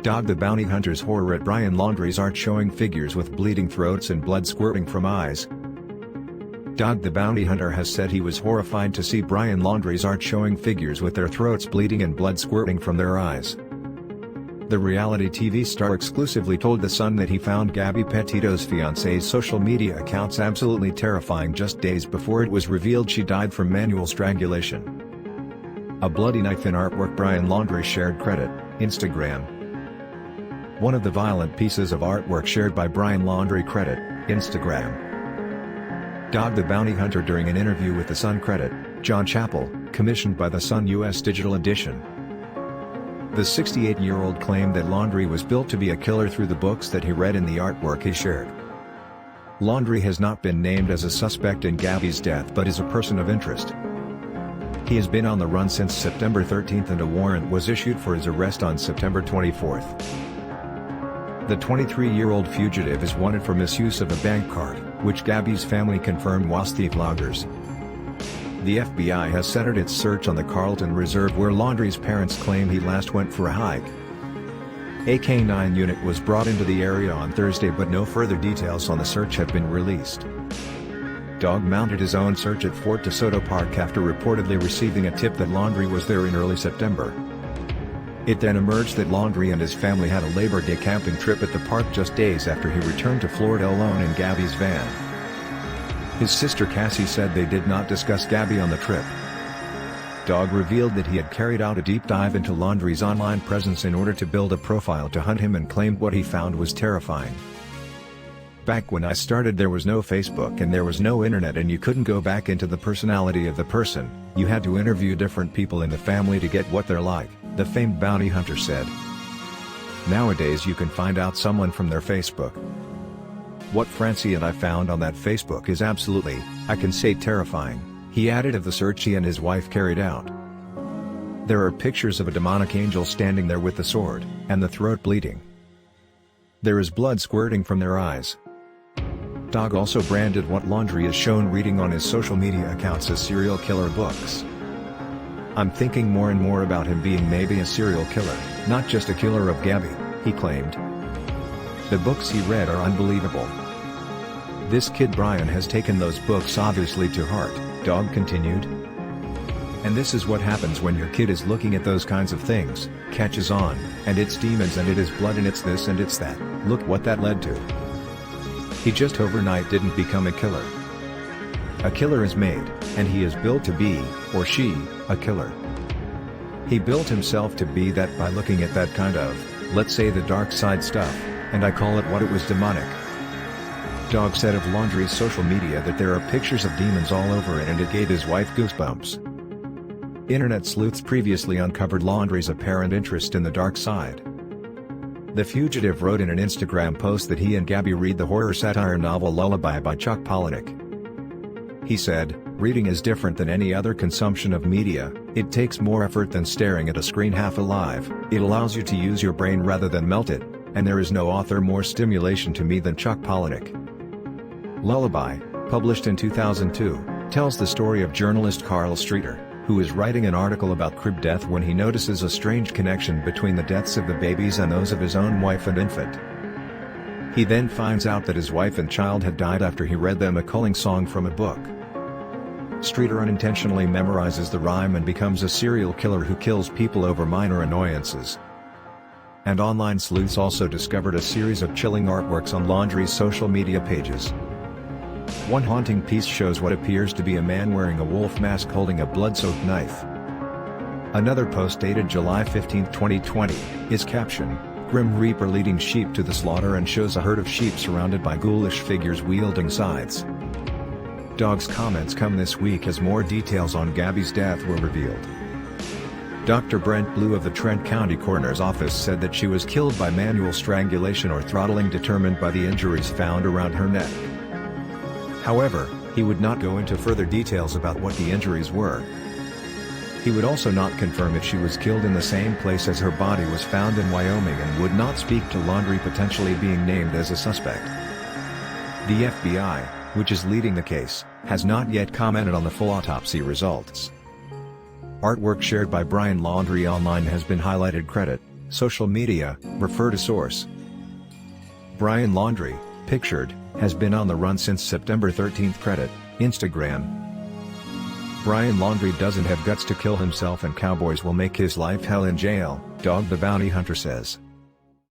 Dog the bounty hunter's horror at Brian Laundrie's art showing figures with bleeding throats and blood squirting from eyes. Dog the bounty hunter has said he was horrified to see Brian Laundrie's art showing figures with their throats bleeding and blood squirting from their eyes. The reality TV star exclusively told The Sun that he found Gabby Petito's fiancé's social media accounts absolutely terrifying just days before it was revealed she died from manual strangulation. A bloody knife in artwork Brian Laundrie shared credit, Instagram. One of the violent pieces of artwork shared by Brian Laundrie credit, Instagram. Dog the bounty hunter during an interview with The Sun credit, John Chappell, commissioned by The Sun U.S. Digital Edition. The 68-year-old claimed that Laundrie was built to be a killer through the books that he read and the artwork he shared. Laundrie has not been named as a suspect in Gabby's death but is a person of interest. He has been on the run since September 13 and a warrant was issued for his arrest on September 24. The 23-year-old fugitive is wanted for misuse of a bank card, which Gabby's family confirmed wasthe vloggers. The FBI has centered its search on the Carlton Reserve where Laundrie's parents claim he last went for a hike. A K-9 unit was brought into the area on Thursday but no further details on the search have been released. Dog mounted his own search at Fort De Soto Park after reportedly receiving a tip that Laundrie was there in early September. It then emerged that Laundrie and his family had a Labor Day camping trip at the park just days after he returned to Florida alone in Gabby's van. His sister Cassie said they did not discuss Gabby on the trip. Dog revealed that he had carried out a deep dive into Laundrie's online presence in order to build a profile to hunt him and claimed what he found was terrifying. Back when I started there was no Facebook and there was no internet and you couldn't go back into the personality of the person, you had to interview different people in the family to get what they're like, the famed bounty hunter said. Nowadays you can find out someone from their Facebook. What Francie and I found on that Facebook is absolutely, I can say terrifying, he added of the search he and his wife carried out. There are pictures of a demonic angel standing there with the sword, and the throat bleeding. There is blood squirting from their eyes. Dog also branded what Laundrie is shown reading on his social media accounts as serial killer books. I'm thinking more and more about him being maybe a serial killer, not just a killer of Gabby, he claimed. The books he read are unbelievable. This kid Brian has taken those books obviously to heart, Dog continued. And this is what happens when your kid is looking at those kinds of things, catches on, and it's demons and it is blood and it's this and it's that, look what that led to. He just overnight didn't become a killer. A killer is made, and he is built to be, or she, a killer. He built himself to be that by looking at that kind of, let's say the dark side stuff, and I call it what it was demonic. Dog said of Laundrie's social media that there are pictures of demons all over it and it gave his wife goosebumps. Internet sleuths previously uncovered Laundrie's apparent interest in the dark side. The fugitive wrote in an Instagram post that he and Gabby read the horror satire novel Lullaby by Chuck Palahniuk. He said, "Reading is different than any other consumption of media, it takes more effort than staring at a screen half alive, it allows you to use your brain rather than melt it, and there is no author more stimulation to me than Chuck Palahniuk." Lullaby, published in 2002, tells the story of journalist Carl Streeter, who is writing an article about crib death when he notices a strange connection between the deaths of the babies and those of his own wife and infant. He then finds out that his wife and child had died after he read them a culling song from a book. Streeter unintentionally memorizes the rhyme and becomes a serial killer who kills people over minor annoyances. And online sleuths also discovered a series of chilling artworks on Laundrie's social media pages. One haunting piece shows what appears to be a man wearing a wolf mask holding a blood-soaked knife. Another post dated July 15, 2020, is captioned, "Grim Reaper leading sheep to the slaughter," and shows a herd of sheep surrounded by ghoulish figures wielding scythes. Dog's comments come this week as more details on Gabby's death were revealed. Dr. Brent Blue of the Trent County Coroner's Office said that she was killed by manual strangulation or throttling determined by the injuries found around her neck. However, he would not go into further details about what the injuries were. He would also not confirm if she was killed in the same place as her body was found in Wyoming and would not speak to Laundrie potentially being named as a suspect. The FBI, which is leading the case, has not yet commented on the full autopsy results. Artwork shared by Brian Laundrie online has been highlighted credit, Social media, refer to source. Brian Laundrie, pictured, has been on the run since September 13. Credit, Instagram. Brian Laundrie doesn't have guts to kill himself and cowboys will make his life hell in jail, Dog the bounty hunter says.